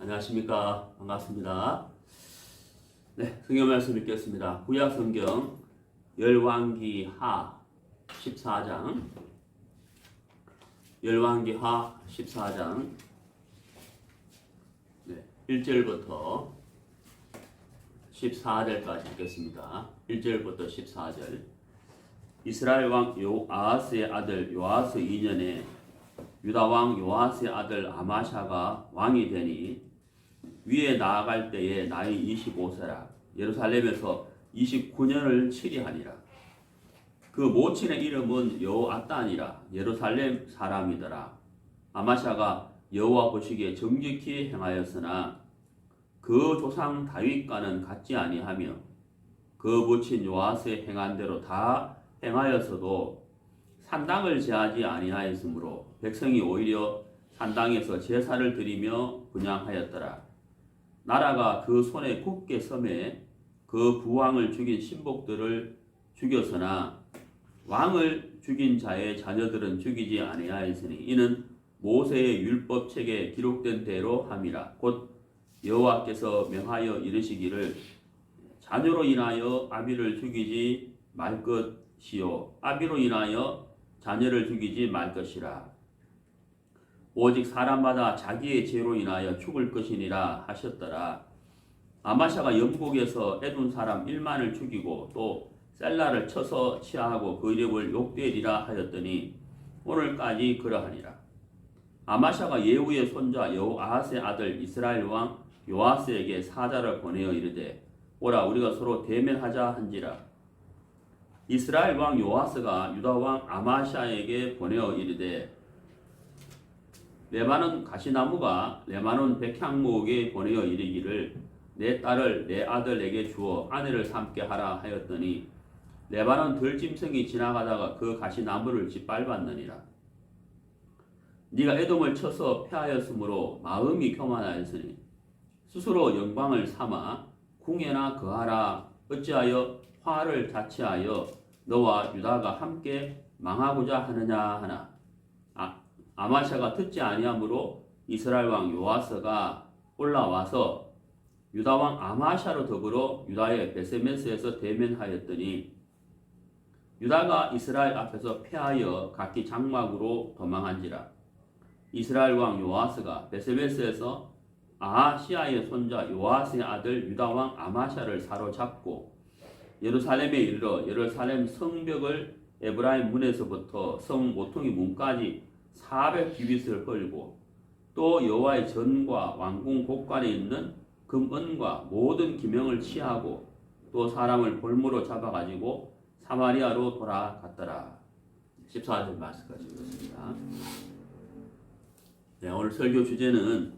안녕하십니까. 반갑습니다. 네, 성경 말씀 읽겠습니다. 구약 성경 열왕기하 14장 열왕기하 14장 1절부터 14절까지 읽겠습니다. 1절부터 14절. 이스라엘 왕 아하스의 아들 요아스 2년에 유다 왕 요아스의 아들 아마샤가 왕이 되니 위에 나아갈 때에 나이 25세라. 예루살렘에서 29년을 치리하니라. 그 모친의 이름은 여호아단이라. 예루살렘 사람이더라. 아마샤가 여호와 보시기에 정직히 행하였으나 그 조상 다윗과는 같지 아니하며 그 모친 요아스의 행한 대로 다 행하였어도 산당을 제하지 아니하였으므로 백성이 오히려 산당에서 제사를 드리며 분향하였더라. 나라가 그 손에 굳게 섬에 그 부왕을 죽인 신복들을 죽였으나 왕을 죽인 자의 자녀들은 죽이지 아니하였으니 이는 모세의 율법책에 기록된 대로 함이라. 곧 여호와께서 명하여 이르시기를 자녀로 인하여 아비를 죽이지 말 것이요 아비로 인하여 자녀를 죽이지 말 것이라. 오직 사람마다 자기의 죄로 인하여 죽을 것이니라 하셨더라. 아마샤가 영국에서 에둔 사람 1만을 죽이고 또 셀라를 쳐서 치하하고 그 이름을 욕되리라 하였더니 오늘까지 그러하니라. 아마샤가 예후의 손자 여호아하스의 아들 이스라엘 왕 요아스에게 사자를 보내어 이르되 오라 우리가 서로 대면하자 한지라. 이스라엘 왕 요아스가 유다 왕 아마샤에게 보내어 이르되 레바논 가시나무가 레바논 백향목에 보내어 이르기를 내 딸을 내 아들에게 주어 아내를 삼게 하라 하였더니 레바논 들짐승이 지나가다가 그 가시나무를 짓밟았느니라. 네가 에돔을 쳐서 패하였으므로 마음이 교만하였으니 스스로 영광을 삼아 궁예나 거하라. 어찌하여 화를 자취하여 너와 유다가 함께 망하고자 하느냐 하나. 아마샤가 듣지 아니하므로 이스라엘 왕 요아스가 올라와서 유다 왕 아마샤로 더불어 유다의 베세메스에서 대면하였더니 유다가 이스라엘 앞에서 패하여 각기 장막으로 도망한지라. 이스라엘 왕 요아스가 베세메스에서 아하시아의 손자 요아스의 아들 유다 왕 아마샤를 사로잡고 예루살렘에 이르러 예루살렘 성벽을 에브라임 문에서부터 성 모퉁이 문까지 400규빗을 헐고 또 여호와의 전과 왕궁 곳간에 있는 금은과 모든 기명을 취하고 또 사람을 볼모로 잡아가지고 사마리아로 돌아갔더라. 14절 말씀까지 읽었습니다. 네, 오늘 설교 주제는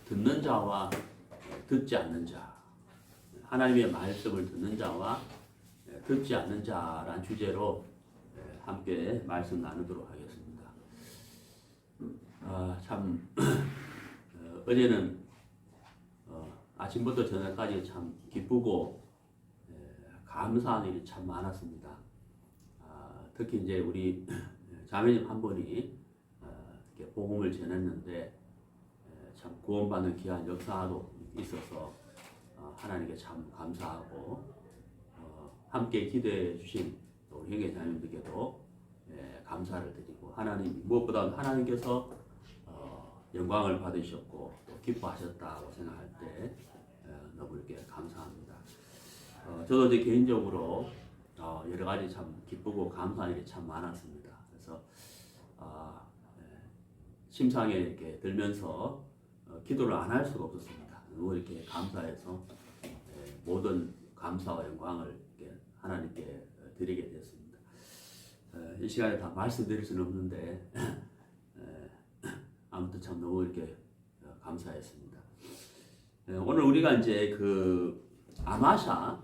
듣는 자와 듣지 않는 자, 하나님의 말씀을 듣는 자와 듣지 않는 자란 주제로 함께 말씀 나누도록 하겠습니다. 어제는 아침부터 저녁까지 참 기쁘고 감사한 일이 참 많았습니다. 특히 이제 우리 자매님 한 분이 이렇게 복음을 전했는데 참 구원받는 귀한 역사도 있어서 하나님께 참 감사하고 함께 기도해 주신 우리 형제 자매님들께도 감사를 드리고 하나님 무엇보다 하나님께서 영광을 받으셨고 또 기뻐하셨다고 생각할 때 너무 이렇게 감사합니다. 저도 이제 개인적으로 여러 가지 참 기쁘고 감사한 일이 참 많았습니다. 그래서 심상에 이렇게 들면서 기도를 안 할 수가 없었습니다. 너무 이렇게 감사해서 모든 감사와 영광을 이렇게 하나님께 드리게 되었습니다. 이 시간에 다 말씀드릴 수는 없는데 아무튼 참 너무 이렇게 감사했습니다. 오늘 우리가 이제 그 아마샤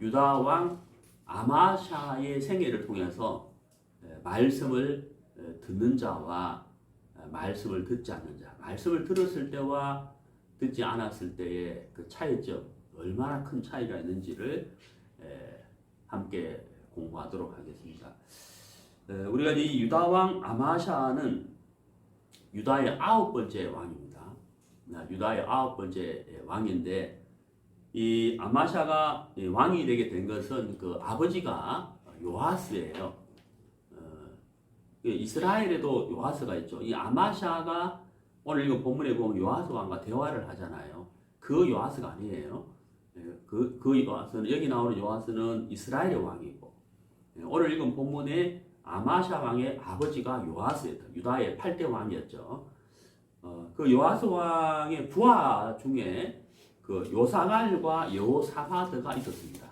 유다 왕 아마샤의 생애를 통해서 말씀을 듣는 자와 말씀을 듣지 않는 자, 말씀을 들었을 때와 듣지 않았을 때의 그 차이점, 얼마나 큰 차이가 있는지를 함께 공부하도록 하겠습니다. 우리가 이 유다 왕 아마샤는 유다의 9번째 왕입니다. 유다의 9번째 왕인데, 이 아마샤가 왕이 되게 된 것은 그 아버지가 요아스예요. 이스라엘에도 요아스가 있죠. 이 아마샤가 오늘 이거 본문에 보면 요아스 왕과 대화를 하잖아요. 그 요아스가 아니에요. 그 요아스는, 여기 나오는 요아스는 이스라엘의 왕이고, 오늘 읽은 본문에 아마샤 왕의 아버지가 요아스였다. 유다의 8대 왕이었죠. 그 요아스 왕의 부하 중에 그 요사갈과 여호사바드가 있었습니다.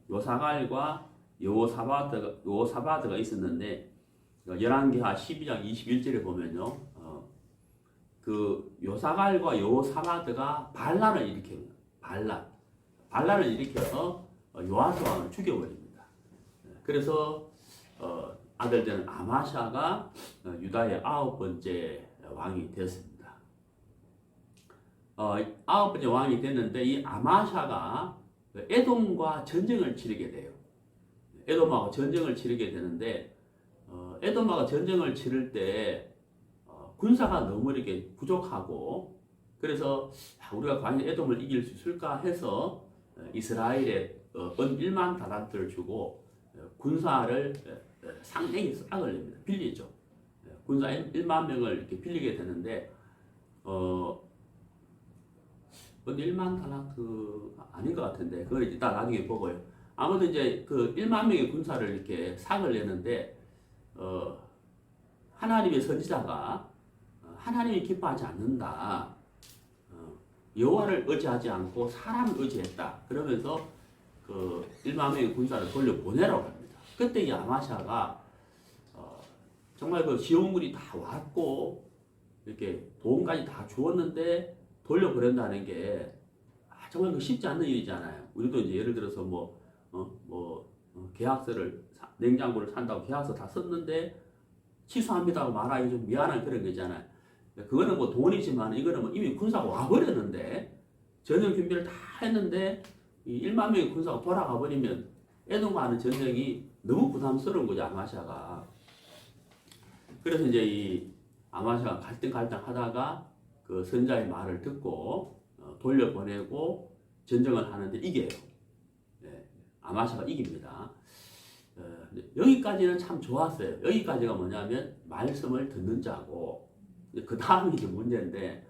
요사갈과 여호사바드가 있었는데, 열왕기하 12장 21절에 보면요, 그 요사갈과 여호사바드가 반란을 일으킵니다. 반란을 일으켜서 요아스 왕을 죽여버립니다. 그래서 아들 되는 아마샤가 유다의 9번째 왕이 되었습니다. 9번째 왕이 됐는데, 이 아마샤가 에돔과 전쟁을 치르게 돼요. 에돔하고 전쟁을 치르게 되는데, 에돔하고 전쟁을 치를 때 군사가 너무 이렇게 부족하고, 그래서 우리가 과연 에돔을 이길 수 있을까 해서 이스라엘에 은 1만 달란트를 주고 군사를 상당히 싹을 냅니다. 빌리죠. 군사 1만 명을 이렇게 빌리게 되는데, 근데 1만 달란트가 아닌 것 같은데, 그걸 이따 나중에 보고요. 아무튼 이제 그 1만 명의 군사를 이렇게 싹을 내는데, 하나님의 선지자가 하나님이 기뻐하지 않는다. 여호와를 의지하지 않고 사람을 의지했다. 그러면서 그 1만 명의 군사를 돌려보내라고 합니다. 그때 이 아마샤가 정말 그 지원군이 다 왔고 이렇게 도움까지 다 주었는데 돌려보낸다는 게 정말 그 쉽지 않는 일이잖아요. 우리도 이제 예를 들어서 계약서를, 냉장고를 산다고 계약서 다 썼는데 취소합니다고 말하기 좀 미안한 그런 거잖아요. 그거는 뭐 돈이지만 이거는 뭐 이미 군사가 와버렸는데, 전쟁 준비를 다 했는데 이 1만 명의 군사가 돌아가 버리면 에돔과 하는 전쟁이 너무 부담스러운 거죠, 아마샤가. 그래서 이제 이 아마샤가 갈등 하다가 그 선자의 말을 듣고 돌려보내고 전쟁을 하는데 이겨요. 아마샤가 이깁니다. 여기까지는 참 좋았어요. 여기까지가 뭐냐면 말씀을 듣는 자고, 그 다음이 이제 문제인데,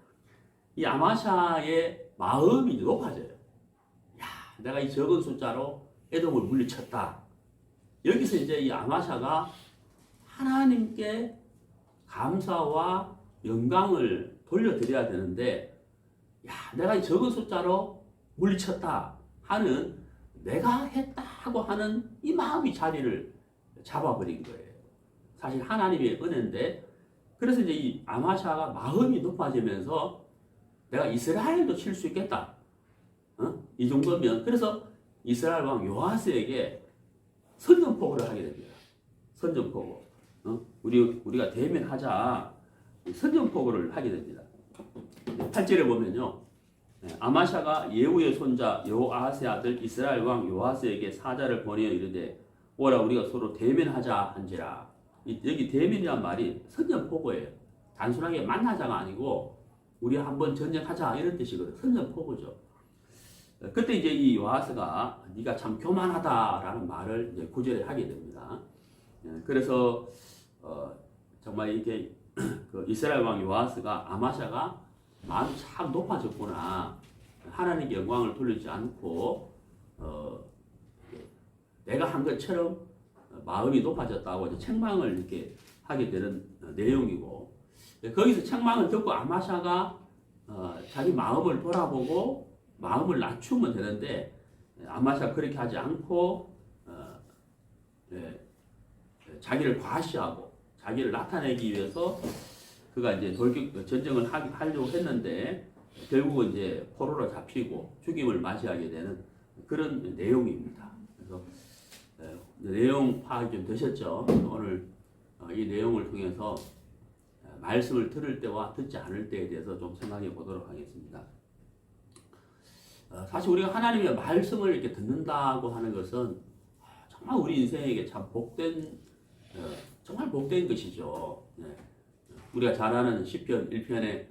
이 아마샤의 마음이 높아져요. 야, 내가 이 적은 숫자로 에돔을 물리쳤다. 여기서 이제 이 아마샤가 하나님께 감사와 영광을 돌려드려야 되는데, 야, 내가 이 적은 숫자로 물리쳤다 하는, 내가 했다고 하는 이 마음이 자리를 잡아버린 거예요. 사실 하나님의 은혜인데, 그래서 이제 이 아마샤가 마음이 높아지면서 내가 이스라엘도 칠 수 있겠다. 이 정도면, 그래서 이스라엘 왕 요아스에게 선전포고를 하게 됩니다. 선전포고. 우리가 대면하자. 선전포고를 하게 됩니다. 8절에 보면요, 아마샤가 예후의 손자 여호아하스의 아들 이스라엘 왕 요아스에게 사자를 보내어 이르되, 오라 우리가 서로 대면하자 한지라. 여기 대면이란 말이 선전포고예요. 단순하게 만나자가 아니고 우리 한번 전쟁하자 이런 뜻이거든요. 선전포고죠. 그때 이제 이 요아스가 네가 참 교만하다라는 말을 이제 9절에 하게 됩니다. 그래서 정말 이게 그 이스라엘 왕 요아스가, 아마샤가 마음이 참 높아졌구나. 하나님께 영광을 돌리지 않고 내가 한 것처럼 마음이 높아졌다고 이제 책망을 이렇게 하게 되는 내용이고, 거기서 책망을 듣고 아마샤가 자기 마음을 돌아보고 마음을 낮추면 되는데, 아마샤가 그렇게 하지 않고 자기를 과시하고 자기를 나타내기 위해서 그가 이제 전쟁을 하려고 했는데 결국은 이제 포로로 잡히고 죽임을 맞이하게 되는 그런 내용입니다. 그래서 내용 파악이 좀 되셨죠? 오늘 이 내용을 통해서 말씀을 들을 때와 듣지 않을 때에 대해서 좀 생각해 보도록 하겠습니다. 사실 우리가 하나님의 말씀을 이렇게 듣는다고 하는 것은 정말 우리 인생에게 참 복된, 정말 복된 것이죠. 우리가 잘 아는 시편 1편에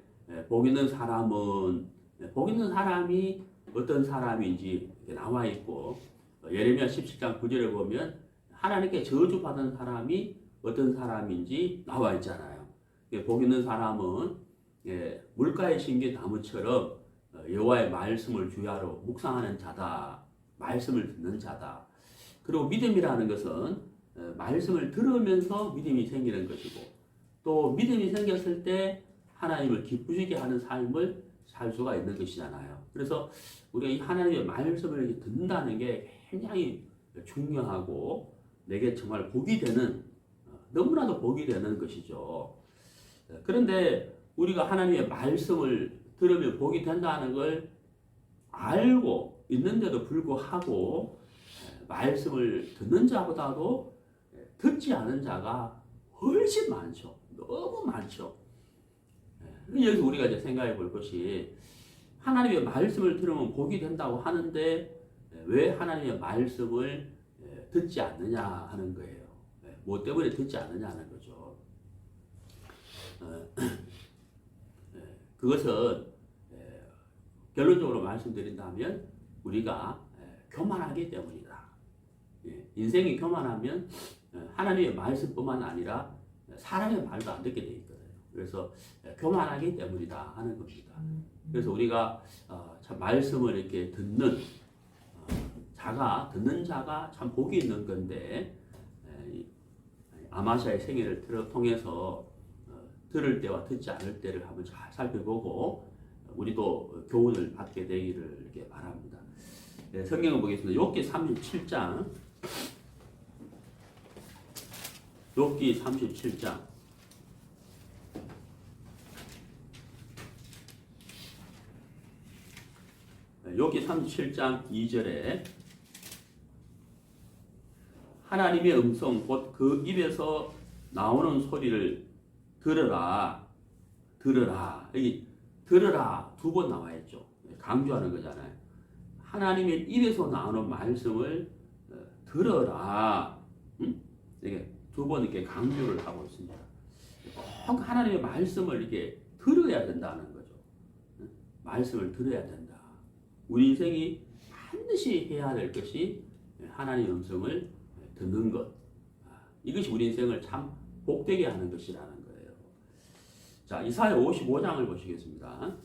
복 있는 사람은 복 있는 사람이 어떤 사람인지 이렇게 나와 있고 예레미야 17장 9절에 보면 하나님께 저주받은 사람이 어떤 사람인지 나와 있잖아요. 복 있는 사람은 물가에 심긴 나무처럼 여호와의 말씀을 주야로 묵상하는 자다. 말씀을 듣는 자다. 그리고 믿음이라는 것은 말씀을 들으면서 믿음이 생기는 것이고 또 믿음이 생겼을 때 하나님을 기쁘시게 하는 삶을 살 수가 있는 것이잖아요. 그래서 우리가 이 하나님의 말씀을 이렇게 듣는다는 게 굉장히 중요하고 내게 정말 복이 되는 너무나도 복이 되는 것이죠. 그런데 우리가 하나님의 말씀을 들으면 복이 된다는 걸 알고 있는데도 불구하고 말씀을 듣는 자보다도 듣지 않은 자가 훨씬 많죠. 너무 많죠. 여기서 우리가 이제 생각해 볼 것이 하나님의 말씀을 들으면 복이 된다고 하는데 왜 하나님의 말씀을 듣지 않느냐 하는 거예요. 뭐 때문에 듣지 않느냐 하는 거죠. 그것은 결론적으로 말씀드린다면 우리가 교만하기 때문이다. 인생이 교만하면 하나님의 말씀뿐만 아니라 사람의 말도 안 듣게 돼 있거든요. 그래서 교만하기 때문이다 하는 겁니다. 그래서 우리가 참 말씀을 이렇게 듣는 자가 참 복이 있는 건데 아마샤의 생애를 통해서 들을 때와 듣지 않을 때를 한번 잘 살펴보고 우리도 교훈을 받게 되기를 이렇게 바랍니다. 성경을 보겠습니다. 욥기 37장. 욥기 37장. 욥기 37장 2절에 하나님의 음성 곧 그 입에서 나오는 소리를 들으라. 여기 들으라 두 번 나와 있죠. 강조하는 거잖아요. 하나님의 입에서 나오는 말씀을 들어라. 이게 두 번 이렇게 강조를 하고 있습니다. 꼭 하나님의 말씀을 이렇게 들어야 된다는 거죠. 말씀을 들어야 된다. 우리 인생이 반드시 해야 될 것이 하나님의 음성을 듣는 것. 이것이 우리 인생을 참 복되게 하는 것이라는 거예요. 자, 이사야 55장을 보시겠습니다.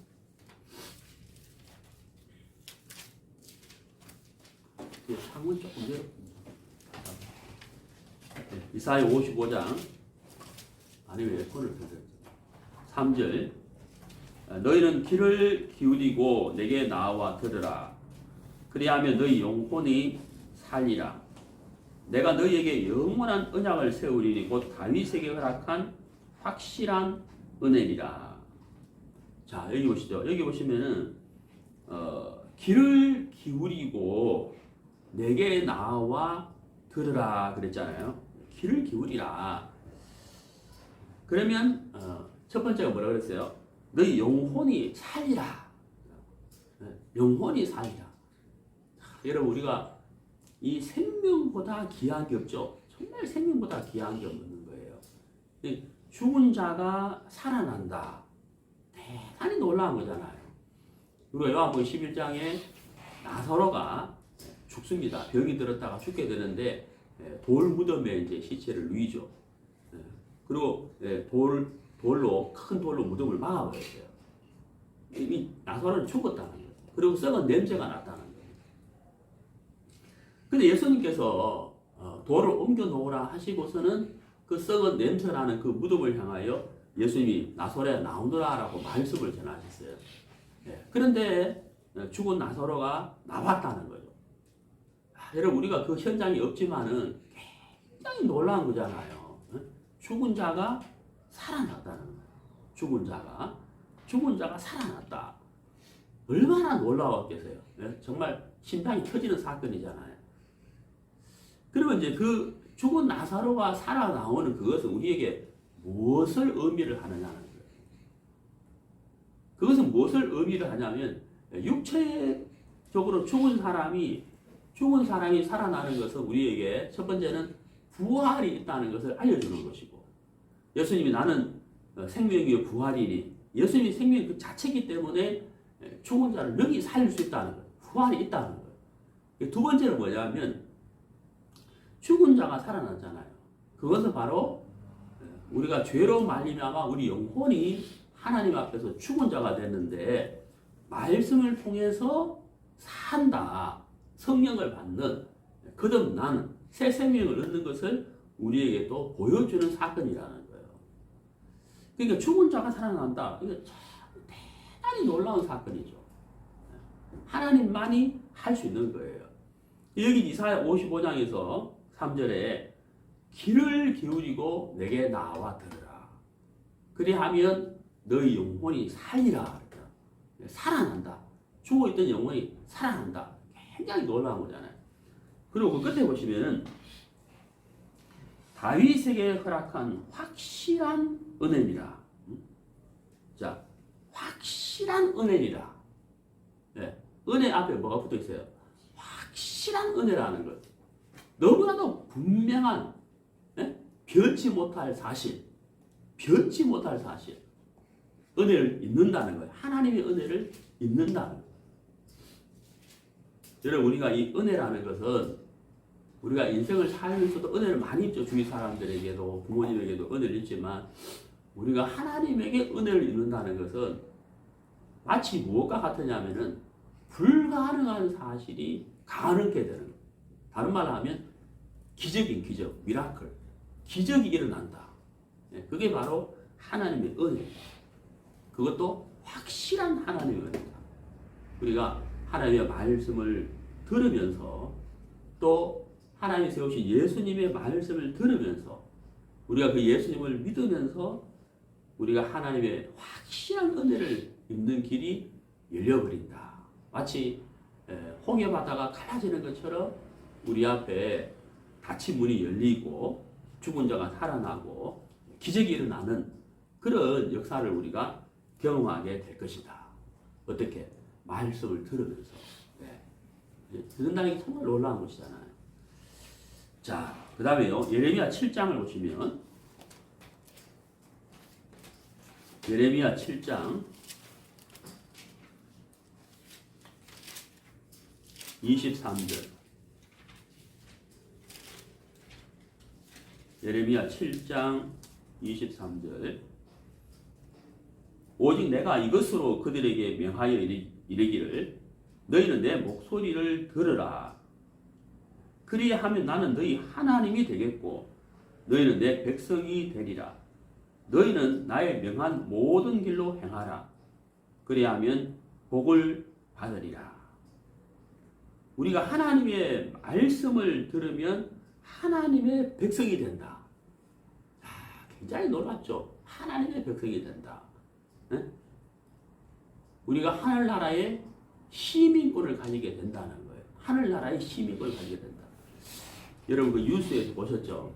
창문 조금 내려봅니다. 이사야 55장 아니면 에코를 켜세요. 3절 너희는 귀를 기울이고 내게 나와 들으라. 그리하면 너희 영혼이 살리라. 내가 너희에게 영원한 언약을 세우리니 곧 다윗에게 허락한 확실한 은혜니라. 자, 여기 보시죠. 여기 보시면은 귀를 기울이고 내게 나와 들으라 그랬잖아요. 귀를 기울이라. 그러면 첫 번째가 뭐라 그랬어요? 너희 영혼이 살리라. 영혼이 살리라. 여러분 우리가 이 생명보다 귀한 게 없죠. 정말 생명보다 귀한 게 없는 거예요. 죽은 자가 살아난다. 대단히 놀라운 거잖아요. 그리고 요한복음 11장에 나사로가 죽습니다. 병이 들었다가 죽게 되는데 돌 무덤에 이제 시체를 누이죠. 그리고 돌로 큰 돌로 무덤을 막아버렸어요. 이 나사로는 죽었다는 거예요. 그리고 썩은 냄새가 났다는 거예요. 근데 예수님께서 돌을 옮겨 놓으라 하시고서는 그 썩은 냄새 나는 그 무덤을 향하여 예수님이 나사로야 나오너라라고 말씀을 전하셨어요. 그런데 죽은 나사로가 나왔다는 거죠. 여러분 우리가 그 현장이 없지만은 굉장히 놀라운 거잖아요. 죽은 자가 살아났다는 거예요. 죽은 자가 살아났다. 얼마나 놀라웠겠어요. 정말 심장이 터지는 사건이잖아요. 그러면 이제 그 죽은 나사로가 살아나오는 그것은 우리에게 무엇을 의미를 하느냐는 거예요. 그것은 무엇을 의미를 하냐면 육체적으로 죽은 사람이 살아나는 것은 우리에게 첫 번째는 부활이 있다는 것을 알려주는 것이고 예수님이 나는 생명이요 부활이니 예수님이 생명이 그 자체이기 때문에 죽은 자를 능히 살릴 수 있다는 거예요. 부활이 있다는 거예요. 두 번째는 뭐냐면 죽은 자가 살아났잖아요. 그것은 바로 우리가 죄로 말미암아 우리 영혼이 하나님 앞에서 죽은 자가 됐는데 말씀을 통해서 산다. 성령을 받는 거듭나는 새 생명을 얻는 것을 우리에게도 보여주는 사건이라는 거예요. 그러니까 죽은 자가 살아난다. 이거 참 대단히 놀라운 사건이죠. 하나님만이 할 수 있는 거예요. 여기 이사야 55장에서 3절에 귀를 기울이고 내게 나와 들으라. 그리하면 너희 영혼이 살리라. 살아난다. 죽어있던 영혼이 살아난다. 굉장히 놀라운 거잖아요. 그리고 그 끝에 보시면은 다윗에게 허락한 확실한 은혜니라. 자, 확실한 은혜니라. 네. 은혜 앞에 뭐가 붙어 있어요? 확실한 은혜라는 것. 너무나도 분명한, 네? 변치 못할 사실. 변치 못할 사실. 은혜를 잊는다는 거예요. 하나님의 은혜를 잊는다는 거예요. 여러분, 우리가 이 은혜라는 것은 우리가 인생을 살면서도 은혜를 많이 입죠. 주위 사람들에게도 부모님에게도 은혜를 입지만 우리가 하나님에게 은혜를 입는다는 것은 마치 무엇과 같으냐면은 불가능한 사실이 가능하게 되는 거예요. 다른 말로 하면 기적인 기적, 미라클. 기적이 일어난다. 그게 바로 하나님의 은혜입니다. 그것도 확실한 하나님의 은혜입니다. 우리가 하나님의 말씀을 들으면서 또 하나님이 세우신 예수님의 말씀을 들으면서 우리가 그 예수님을 믿으면서 우리가 하나님의 확실한 은혜를 입는 길이 열려버린다. 마치 홍해 바다가 갈라지는 것처럼 우리 앞에 닫힌 문이 열리고 죽은 자가 살아나고 기적이 일어나는 그런 역사를 우리가 경험하게 될 것이다. 어떻게? 말씀을 들으면서. 듣는다는 게 정말 놀라운 것이잖아요. 자, 그 다음에요. 예레미야 7장을 보시면 예레미야 7장 23절 예레미야 7장 23절 오직 내가 이것으로 그들에게 명하여 이르기를 너희는 내 목소리를 들으라. 그리하면 나는 너희 하나님이 되겠고 너희는 내 백성이 되리라. 너희는 나의 명한 모든 길로 행하라. 그리하면 복을 받으리라. 우리가 하나님의 말씀을 들으면 하나님의 백성이 된다. 굉장히 놀랍죠. 하나님의 백성이 된다. 네? 우리가 하늘나라의 시민권을 가지게 된다는 거예요. 하늘나라의 시민권을 가지게 된다. 여러분 그 뉴스에서 보셨죠?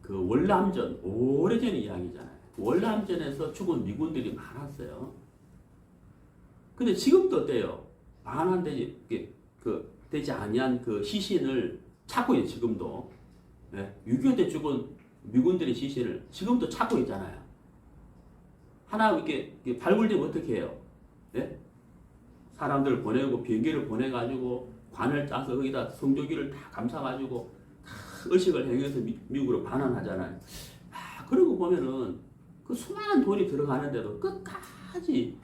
그 월남전 오래전 이야기잖아요. 월남전에서 죽은 미군들이 많았어요. 근데 지금도 어때요? 반환되지 되지 아니한 그 시신을 찾고 있어요. 지금도 6.25 때 죽은 미군들의 시신을 지금도 찾고 있잖아요. 하나 이렇게 발굴되면 어떻게 해요? 네? 사람들 보내고 비행기를 보내가지고 관을 짜서 거기다 성조기를 다 감싸가지고 다 의식을 행해서 미국으로 반환하잖아요. 그런 거 보면은 그 수많은 돈이 들어가는데도 끝까지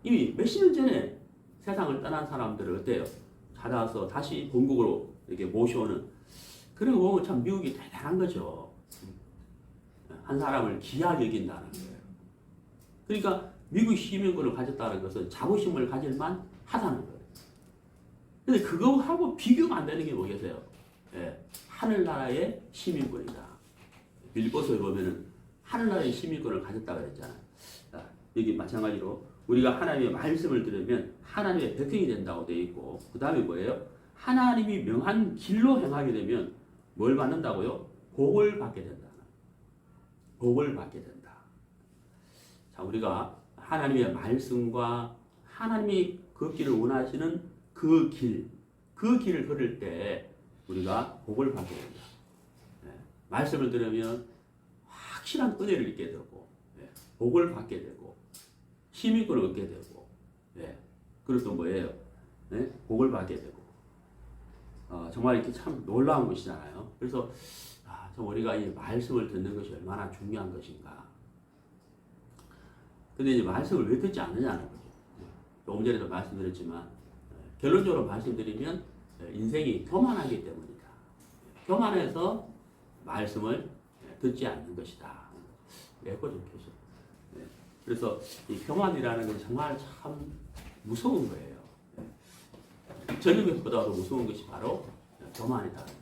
이미 몇십 년 전에 세상을 떠난 사람들을 어때요? 찾아서 다시 본국으로 이렇게 모셔오는 그런 거 보면 참 미국이 대단한 거죠. 한 사람을 귀하게 여긴다는 거예요. 그러니까 미국 시민권을 가졌다는 것은 자부심을 가질만 하다는 거예요. 근데 그거하고 비교가 안 되는 게 뭐겠어요? 하늘나라의 시민권이다. 빌립보서에 보면은 하늘나라의 시민권을 가졌다 그랬잖아요. 여기 마찬가지로 우리가 하나님의 말씀을 들으면 하나님의 백성이 된다고 되어 있고 그 다음에 뭐예요? 하나님이 명한 길로 행하게 되면 뭘 받는다고요? 복을 받게 된다. 복을 받게 된다. 자, 우리가 하나님의 말씀과 하나님이 걷기를 원하시는 그 길을 걸을 때 우리가 복을 받게 된다. 말씀을 들으면 확실한 은혜를 잊게 되고 복을 받게 되고 시민권을 얻게 되고, 예. 그리고 또 뭐예요? 예? 복을 받게 되고, 정말 이렇게 참 놀라운 것이잖아요. 그래서 참 우리가 이 말씀을 듣는 것이 얼마나 중요한 것인가. 근데 이제 말씀을 왜 듣지 않느냐는 거죠. 조금 전에도 말씀드렸지만 결론적으로 말씀드리면 인생이 교만하기 때문이다. 교만해서 말씀을 듣지 않는 것이다. 에코 좀 켜죠. 그래서 이 교만이라는 건 정말 참 무서운 거예요. 전능력보다도 무서운 것이 바로 교만이라는 거죠.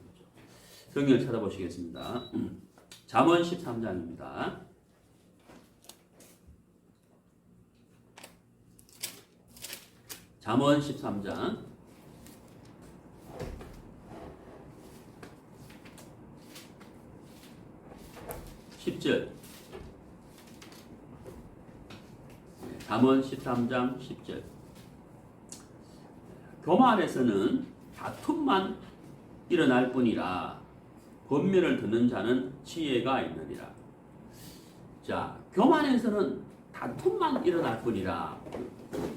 성경을 찾아보시겠습니다. 잠언 13장입니다. 잠언 13장 10절. 잠언 13장 10절. 교만에서는 다툼만 일어날 뿐이라 권면을 듣는 자는 지혜가 있느니라. 자, 교만에서는 다툼만 일어날 뿐이라.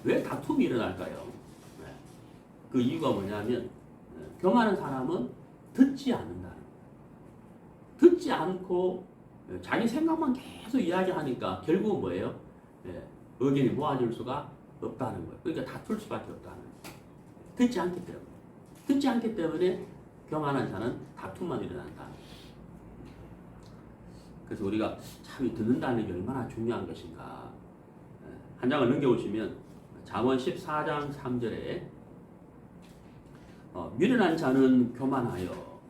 왜 다툼이 일어날까요? 그 이유가 뭐냐면 교만한 사람은 듣지 않는다는 거예요. 듣지 않고 자기 생각만 계속 이야기하니까 결국은 뭐예요? 의견이 모아질 수가 없다는 거예요. 그러니까 다툴 수밖에 없다는 거예요. 듣지 않기 때문에. 듣지 않기 때문에 교만한 자는 다툼만 일어난다. 그래서 우리가 참 듣는다는 게 얼마나 중요한 것인가. 한 장을 넘겨보시면 잠언 14장 3절에 미련한 자는 교만하여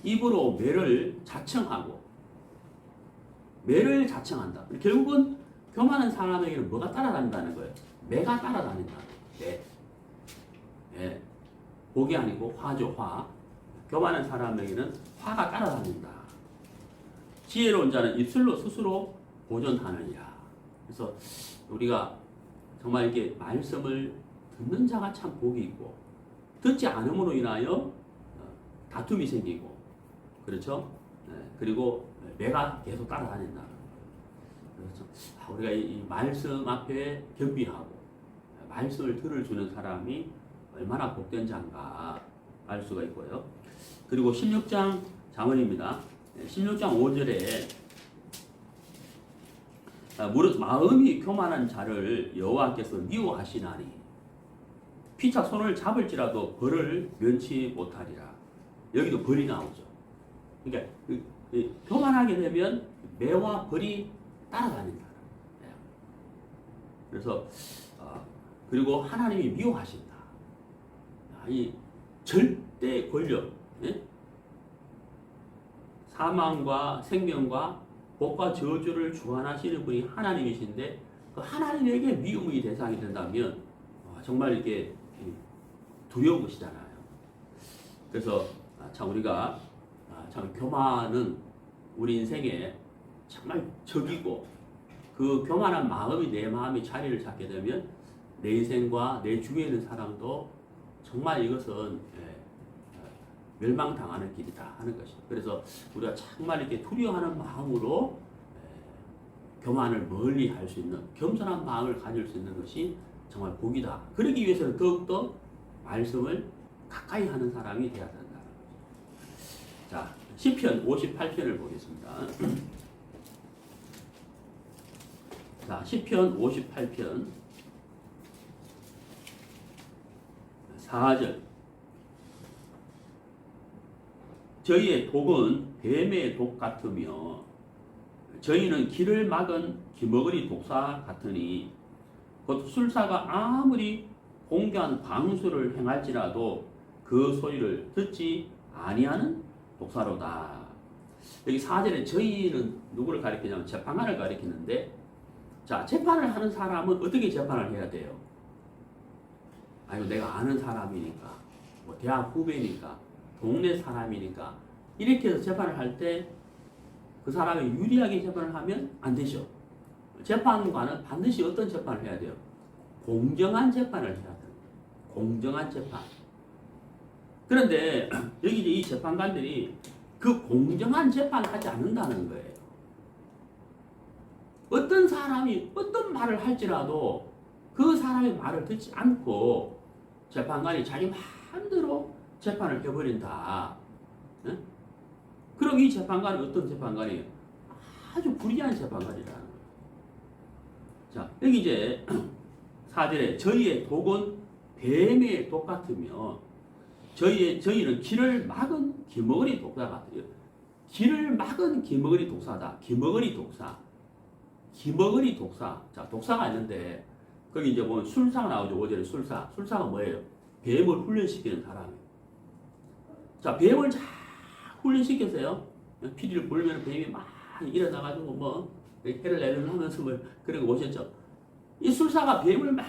입으로 매를 자청하고 매를 자청한다. 결국은 교만한 사람에게는 뭐가 따라다닌다는 거예요? 매가 따라다닌다. 매. 예. 복이 아니고 화죠, 화. 교만한 사람에게는 화가 따라다닌다. 지혜로운 자는 입술로 스스로 보존하느니라. 그래서 우리가 정말 이렇게 말씀을 듣는 자가 참 복이 있고 듣지 않음으로 인하여 다툼이 생기고 그렇죠? 그리고 매가 계속 따라다닌다. 그래서 우리가 이 말씀 앞에 겸비하고 말씀을 들어주는 사람이 얼마나 복된 자인가 알 수가 있고요. 그리고 16장 잠언입니다. 16장 5절에 무릇 마음이 교만한 자를 여호와께서 미워하시나니 피차 손을 잡을지라도 벌을 면치 못하리라. 여기도 벌이 나오죠. 그러니까 교만하게 되면 매와 벌이 따라다닌다. 그래서 그리고 하나님이 미워하신다. 이 절대 권력, 사망과 생명과 복과 저주를 주관하시는 분이 하나님이신데 그 하나님에게 미움의 대상이 된다면 정말 이렇게 두려운 것이잖아요. 그래서 참 우리가 참 교만은 우리 인생에 정말 적이고 그 교만한 마음이 내 마음이 자리를 잡게 되면 내 인생과 내 주위에 있는 사람도 정말 이것은 멸망당하는 길이다 하는 것입니다. 그래서 우리가 정말 이렇게 두려워하는 마음으로 교만을 멀리 할 수 있는 겸손한 마음을 가질 수 있는 것이 정말 복이다. 그러기 위해서는 더욱더 말씀을 가까이 하는 사람이 되어야 된다는 거죠. 자, 시편 58편을 보겠습니다. 자, 시편 58편 4절. 저희의 독은 뱀의 독 같으며 저희는 길을 막은 기머거리 독사 같으니 곧 술사가 아무리 공개한 방수를 행할지라도 그 소리를 듣지 아니하는 독사로다. 여기 4절에 저희는 누구를 가리키냐면 재판관을 가리키는데, 자, 재판을 하는 사람은 어떻게 재판을 해야 돼요? 아이고, 내가 아는 사람이니까, 뭐 대학 후배니까, 동네 사람이니까 이렇게 해서 재판을 할 때 그 사람이 유리하게 재판을 하면 안 되죠. 재판관은 반드시 어떤 재판을 해야 돼요? 공정한 재판을 해야 돼요. 공정한 재판. 그런데 여기 이제 이 재판관들이 그 공정한 재판을 하지 않는다는 거예요. 어떤 사람이 어떤 말을 할지라도 그 사람의 말을 듣지 않고 재판관이 자기 마음대로 재판을 해버린다. 네? 그럼 이 재판관은 어떤 재판관이에요? 아주 불의한 재판관이라는 거예요. 자, 여기 이제 4절에 저희의 독은 뱀의 독 같으며 저희는 길을 막은 기머거리 독사 같아요. 길을 막은 기머거리 독사다. 기머거리 독사. 기머거리 독사. 자, 독사가 있는데 거기 이제 보면 술사가 나오죠. 5절에 술사. 술사가 뭐예요? 뱀을 훈련시키는 사람이에요. 자, 뱀을 잘 훈련시켜서요. 피리를 불면 뱀이 막 일어나가지고 뭐 해를 내는 하면서 뭐 그런 거 보셨죠? 이 술사가 뱀을 막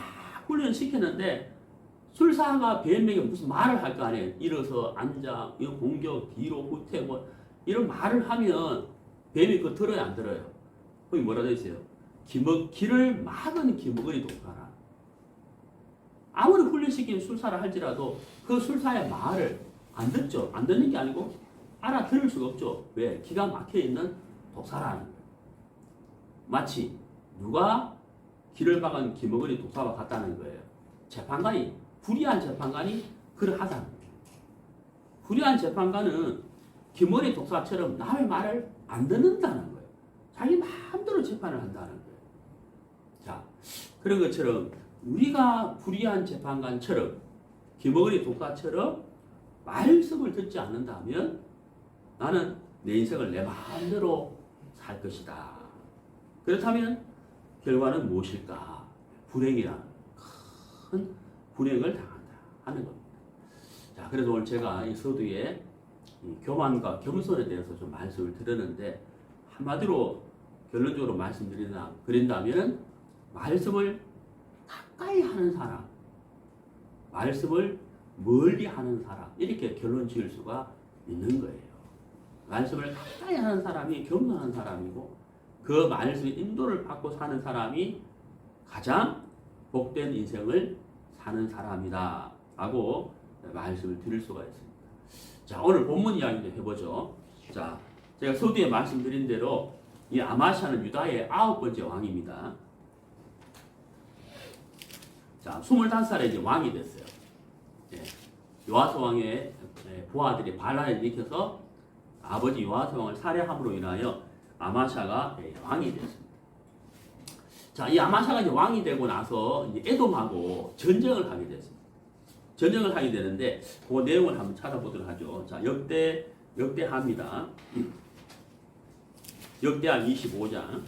훈련시켰는데 술사가 뱀에게 무슨 말을 할 거 아니에요. 일어서 앉아, 공격, 뒤로 후퇴 뭐 이런 말을 하면 뱀이 그거 들어요, 안 들어요? 거기 뭐라 돼 있어요? 길을 막은 기머거리 독사라. 아무리 훈련시킨 술사를 할지라도 그 술사의 말을 안 듣죠. 안 듣는 게 아니고 알아들을 수가 없죠. 왜? 기가 막혀 있는 독사라는 거예요. 마치 누가 길을 막은 기머거리 독사와 같다는 거예요. 재판관이, 불의한 재판관이 그러하다는 거예요. 불의한 재판관은 기머거리 독사처럼 남의 말을 안 듣는다는 거예요. 자기 마음대로 재판을 한다는 거예요. 자, 그런 것처럼 우리가 불의한 재판관처럼 기머거리 독사처럼 말씀을 듣지 않는다면 나는 내 인생을 내 마음대로 살 것이다. 그렇다면 결과는 무엇일까? 불행이라는 큰 불행을 당한다 하는 겁니다. 자, 그래서 오늘 제가 이 서두에 이 교만과 겸손에 대해서 좀 말씀을 드렸는데 한마디로 결론적으로 말씀드린다면 말씀을 가까이 하는 사람, 말씀을 멀리 하는 사람 이렇게 결론 지을 수가 있는 거예요. 말씀을 가까이 하는 사람이 겸손한 사람이고 그 말씀의 인도를 받고 사는 사람이 가장 복된 인생을 사는 사람이다 라고 말씀을 드릴 수가 있습니다. 자, 오늘 본문 이야기 좀 해보죠. 자, 제가 서두에 말씀드린 대로 이 아마시아는 유다의 9번째 왕입니다. 자, 25살에 이제 왕이 됐어요. 예, 요아스 왕의 부하들이 반란을 일으켜서 아버지 요아스 왕을 살해함으로 인하여 아마샤가 왕이 됐습니다. 자, 이 아마샤가 이제 왕이 되고 나서 이제 에돔하고 전쟁을 하게 됐습니다. 전쟁을 하게 되는데 그 내용을 한번 찾아보도록 하죠. 자, 역대하입니다. 역대하 25장.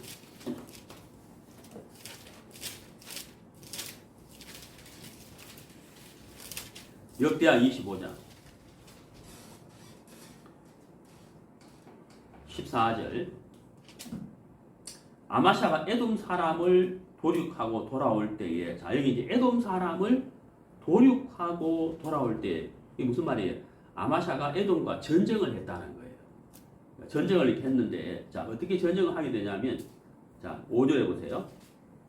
역대하 25장 14절. 아마샤가 에돔 사람을 도륙하고 돌아올 때에, 자, 여기 이제 에돔 사람을 도륙하고 돌아올 때, 이게 무슨 말이에요? 아마샤가 에돔과 전쟁을 했다는 거예요. 전쟁을 이렇게 했는데, 자, 어떻게 전쟁을 하게 되냐면, 자, 5절에 보세요.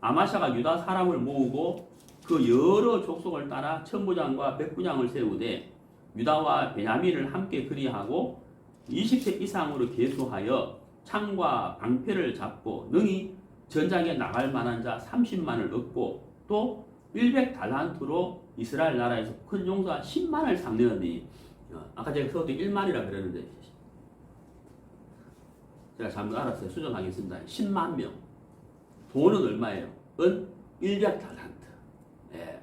아마샤가 유다 사람을 모으고 그 여러 족속을 따라 천부장과 백부장을 세우되 유다와 베냐민을 함께 그리하고 20세 이상으로 계수하여 창과 방패를 잡고 능히 전장에 나갈 만한 자 30만을 얻고 또 100달란트로 이스라엘 나라에서 큰 용사 10만을 상내었니. 아까 제가 그것도 1만이라 그랬는데 제가 잘못 알았어요. 수정하겠습니다. 10만 명. 돈은 얼마예요? 은 100달란트. 예.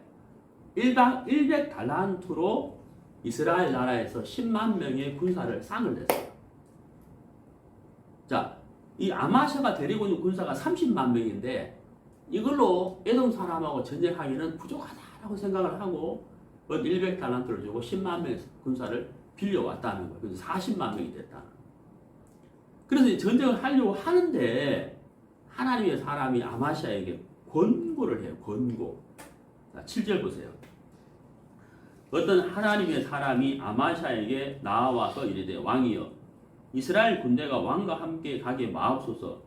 100달란트로 이스라엘 나라에서 10만 명의 군사를 쌍을 냈어요. 자, 이 아마샤가 데리고 있는 군사가 30만 명인데 이걸로 에돔 사람하고 전쟁하기는 부족하다라고 생각을 하고 100달란트를 주고 10만 명의 군사를 빌려왔다는 거예요. 그래서 40만 명이 됐다는 거예요. 그래서 전쟁을 하려고 하는데 하나님의 사람이 아마샤에게 권고를 해요. 권고. 자, 7절 보세요. 어떤 하나님의 사람이 아마샤에게 나와서 이르되 왕이여 이스라엘 군대가 왕과 함께 가게 마옵소서.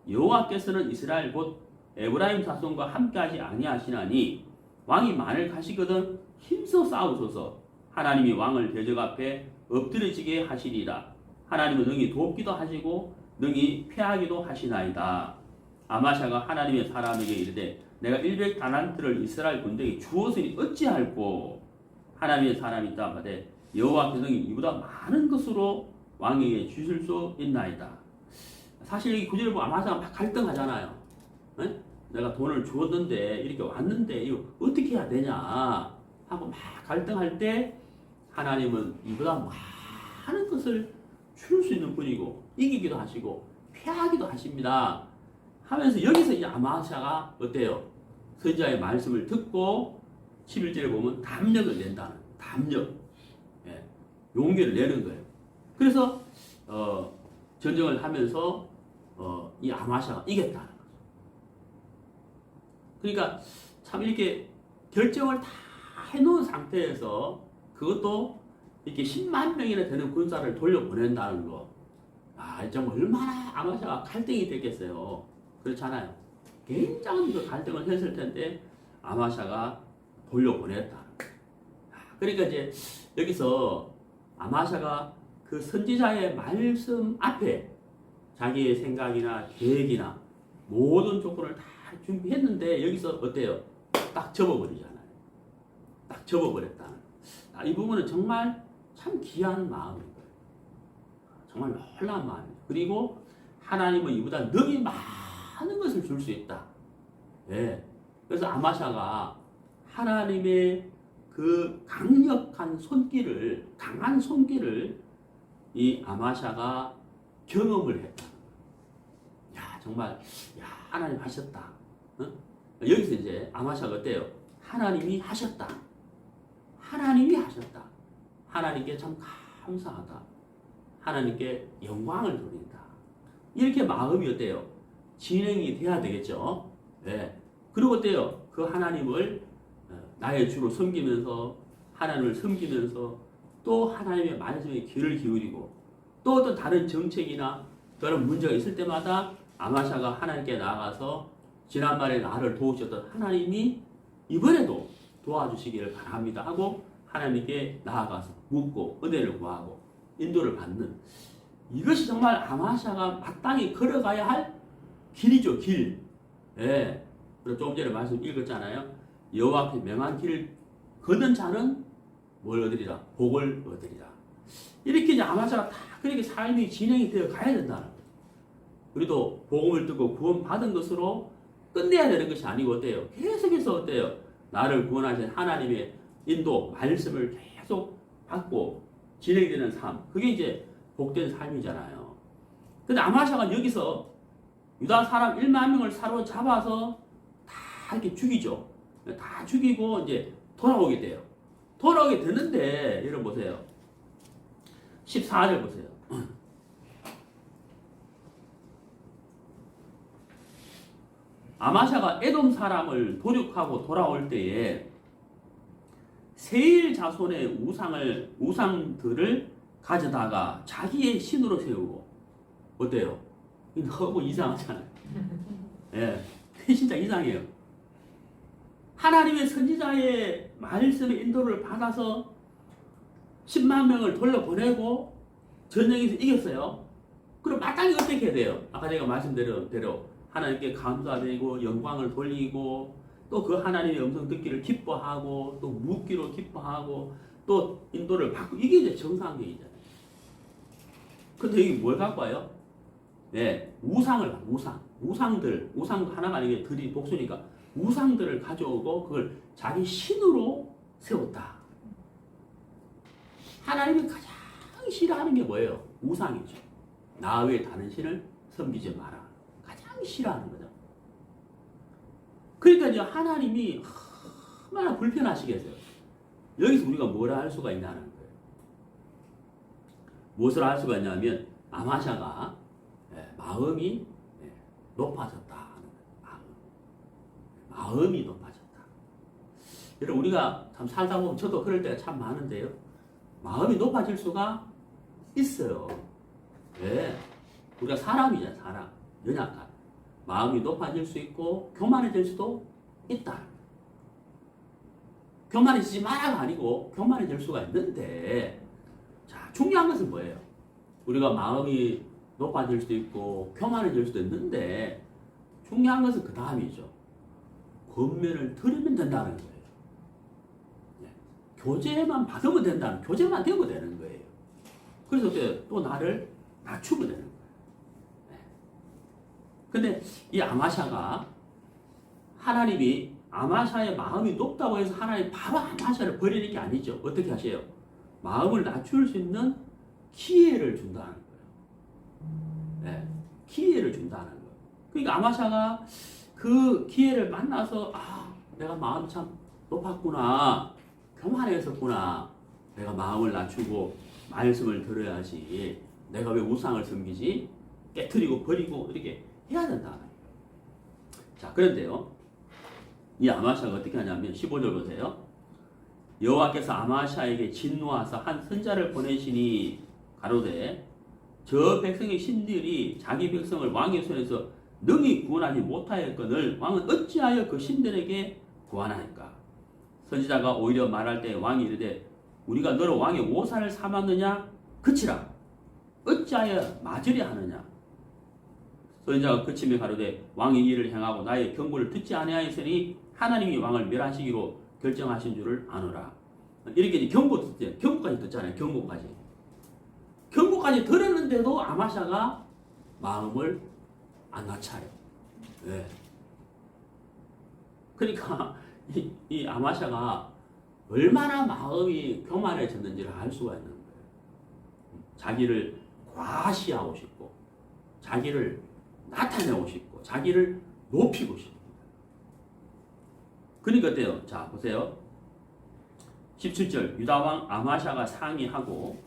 여호와께서는 이스라엘 곧 에브라임 자손과 함께하지 아니하시나니 왕이 만일 가시거든 힘써 싸우소서. 하나님이 왕을 대적 앞에 엎드려지게 하시리라. 하나님은 능히 돕기도 하시고 능히 패하기도 하시나이다. 아마샤가 하나님의 사람에게 이르되 내가 100달란트를 이스라엘 군대에 주었으니 어찌할꼬. 하나님의 사람이 있다 하되 여호와께서 이보다 많은 것으로 왕에게 주실 수 있나이다. 사실 여기 구절을 보면 아마샤가 막 갈등하잖아요. 에? 내가 돈을 주었는데 이렇게 왔는데 이거 어떻게 해야 되냐 하고 막 갈등할 때 하나님은 이보다 많은 것을 줄 수 있는 분이고 이기기도 하시고 패하기도 하십니다 하면서 여기서 이 아마샤가 어때요? 선지자의 말씀을 듣고 11절에 보면 담력을 낸다는 담력, 예, 용기를 내는 거예요. 그래서 전쟁을 하면서 이 아마샤가 이겼다는 거죠. 그러니까 참 이렇게 결정을 다 해놓은 상태에서 그것도 이렇게 10만 명이나 되는 군사를 돌려보낸다는 거. 아, 정말 얼마나 아마샤가 갈등이 됐겠어요. 그렇잖아요. 굉장한 그 갈등을 했을 텐데 아마샤가 돌려보냈다는 거. 그러니까 이제 여기서 아마샤가 그 선지자의 말씀 앞에 자기의 생각이나 계획이나 모든 조건을 다 준비했는데 여기서 어때요? 딱 접어버리잖아요. 딱 접어버렸다는. 이 부분은 정말 참 귀한 마음인 거예요. 정말 놀라운 마음이에요. 그리고 하나님은 이보다 능히 많은 것을 줄 수 있다. 예. 그래서 아마샤가 하나님의 그 강력한 손길을, 강한 손길을 이 아마샤가 경험을 했다. 야, 정말, 야, 하나님 하셨다. 어? 여기서 이제 아마샤가 어때요? 하나님이 하셨다. 하나님이 하셨다. 하나님께 참 감사하다. 하나님께 영광을 돌린다. 이렇게 마음이 어때요? 진행이 돼야 되겠죠. 네. 그리고 어때요? 그 하나님을 나의 주로 섬기면서 하나님을 섬기면서 또 하나님의 말씀에 귀를 기울이고 또 어떤 다른 정책이나 그런 문제가 있을 때마다 아마샤가 하나님께 나아가서 지난번에 나를 도우셨던 하나님이 이번에도 도와주시기를 바랍니다 하고 하나님께 나아가서 묻고 은혜를 구하고 인도를 받는 이것이 정말 아마샤가 마땅히 걸어가야 할 길이죠. 길. 예. 그리고 조금 전에 말씀 읽었잖아요. 여호와 앞에 명한 길을 걷는 자는 뭘 얻으리라? 복을 얻으리라. 이렇게 이제 아마샤가 다 그렇게 삶이 진행이 되어 가야 된다는 거예요. 우리도 복음을 듣고 구원 받은 것으로 끝내야 되는 것이 아니고 어때요? 계속해서 어때요? 나를 구원하신 하나님의 인도, 말씀을 계속 받고 진행되는 삶. 그게 이제 복된 삶이잖아요. 근데 아마샤가 여기서 유다 사람 1만 명을 사로잡아서 다 이렇게 죽이죠. 다 죽이고 이제 돌아오게 돼요. 돌아오게 되는데 여러분 보세요. 14절 보세요. 아마샤가 에돔 사람을 도륙하고 돌아올 때에 세일 자손의 우상들을 가져다가 자기의 신으로 세우고 어때요? 너무 이상하잖아요. 예, 진짜 이상해요. 하나님의 선지자의 말씀의 인도를 받아서 10만 명을 돌려보내고 전쟁에서 이겼어요. 그럼 마땅히 어떻게 해야 돼요? 아까 제가 말씀드린 대로 하나님께 감사드리고 영광을 돌리고 또 그 하나님의 음성 듣기를 기뻐하고 또 묻기로 기뻐하고 또 인도를 받고 이게 이제 정상적이잖아요. 근데 이게 뭘 갖고 와요? 네, 우상들 하나가 아니게 들이 복수니까 우상들을 가져오고 그걸 자기 신으로 세웠다. 하나님이 가장 싫어하는 게 뭐예요? 우상이죠. 나 외에 다른 신을 섬기지 마라. 가장 싫어하는 거죠. 그러니까 이제 하나님이 얼마나 불편하시겠어요. 여기서 우리가 뭐라 할 수가 있냐는 거예요. 무엇을 할 수가 있냐면 아마샤가 마음이 높아졌다. 마음이 높아졌다. 여러분 우리가 참 살다 보면 저도 그럴 때가 참 많은데요. 마음이 높아질 수가 있어요. 왜? 우리가 사람이잖아요. 사람. 연약한. 마음이 높아질 수 있고 교만해질 수도 있다. 교만해지지 마라가 아니고 교만해질 수가 있는데 자 중요한 것은 뭐예요? 우리가 마음이 높아질 수도 있고 교만해질 수도 있는데 중요한 것은 그 다음이죠. 권면을 들으면 된다는 거예요. 예. 교제만 받으면 된다는, 교제만 되면 되는 거예요. 그래서 또 나를 낮추면 되는 거예요. 예. 근데 이 아마샤가 하나님이 아마샤의 마음이 높다고 해서 하나님이 바로 아마샤를 버리는 게 아니죠. 어떻게 하세요? 마음을 낮출 수 있는 기회를 준다는 거예요. 네, 기회를 준다는 거예요. 그러니까 아마샤가 그 기회를 만나서 내가 마음이 참 높았구나, 교만했었구나, 내가 마음을 낮추고 말씀을 들어야지, 내가 왜 우상을 섬기지, 깨트리고 버리고 이렇게 해야 된다는 거예요. 자, 그런데요, 이 아마샤가 어떻게 하냐면 15절 보세요. 여호와께서 아마샤에게 진노하사 한 선자를 보내시니 가로되 저 백성의 신들이 자기 백성을 왕의 손에서 능히 구원하지 못하였거늘 왕은 어찌하여 그 신들에게 구하나이까. 선지자가 오히려 말할 때 왕이 이르되 우리가 너로 왕의 오산을 삼았느냐 그치라. 어찌하여 맞으려 하느냐. 선지자가 그치며 가로되 왕이 이를 행하고 나의 경고를 듣지 아니하였으니 하나님이 왕을 멸하시기로 결정하신 줄을 아노라. 이렇게 경고 듣죠. 경고까지 듣잖아요. 경고까지 들었는데도 아마샤가 마음을 안 낮춰요. 네. 그러니까 이 아마샤가 얼마나 마음이 교만해졌는지를 알 수가 있는 거예요. 자기를 과시하고 싶고, 자기를 나타내고 싶고, 자기를 높이고 싶고. 그러니까 어때요? 자, 보세요. 17절 유다왕 아마샤가 상의하고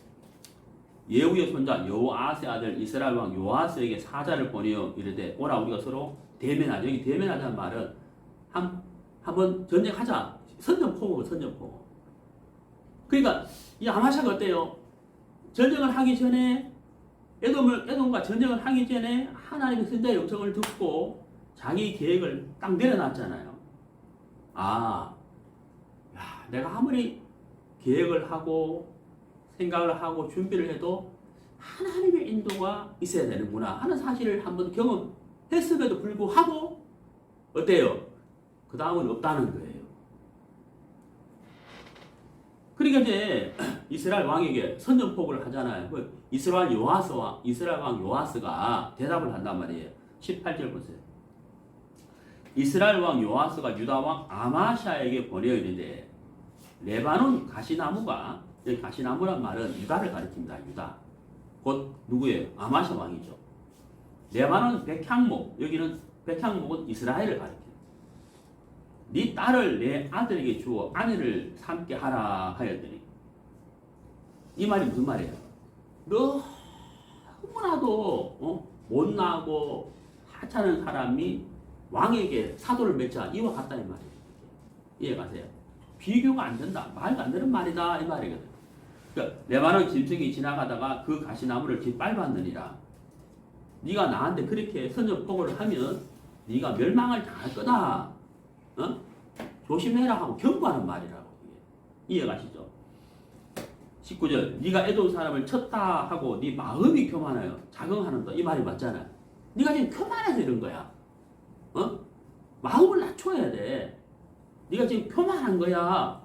예후의 손자 여호아스의 아들 이스라엘 왕 요아스에게 사자를 보내어 이르되 오라 우리가 서로 대면하자. 여기 대면하자는 말은 한번 전쟁하자. 선전포고. 그러니까 이 아마샤가 어때요? 전쟁을 하기 전에 에돔과 전쟁을 하기 전에 하나님의 선자의 음성을 듣고 자기 계획을 딱 내려놨잖아요. 내가 아무리 계획을 하고 생각을 하고 준비를 해도 하나님의 인도가 있어야 되는구나 하는 사실을 한번 경험했음에도 불구하고 어때요? 그 다음은 없다는 거예요. 그러니까 이제 이스라엘 왕에게 선전포고를 하잖아요. 이스라엘 왕 요아스가 대답을 한단 말이에요. 18절 보세요. 이스라엘 왕 요아스가 유다 왕 아마샤에게 보내어 이르되 레바논 가시나무가, 여기 가시나무란 말은 유다를 가리킵니다. 유다. 곧 누구예요? 아마샤 왕이죠. 레바논 백향목, 여기는 백향목은 이스라엘을 가리킵니다. 네 딸을 내 아들에게 주어 아내를 삼게 하라 하였더니, 이 말이 무슨 말이에요? 너무나도 못나고 하찮은 사람이 왕에게 사도를 맺자 이와 같다 이 말이에요. 이해가세요? 비교가 안 된다. 말도 안 되는 말이다 이 말이거든. 그러니까 레바논 짐승이 지나가다가 그 가시나무를 짓밟았느니라. 네가 나한테 그렇게 선전포고를 하면 네가 멸망을 당할 거다. 조심해라 하고 경고하는 말이라고. 이해가시죠? 19절 네가 에돔 사람을 쳤다 하고 네 마음이 교만하여 자긍하는다. 이 말이 맞잖아요. 네가 지금 교만해서 이런 거야. 마음을 낮춰야 돼. 네가 지금 교만한 거야.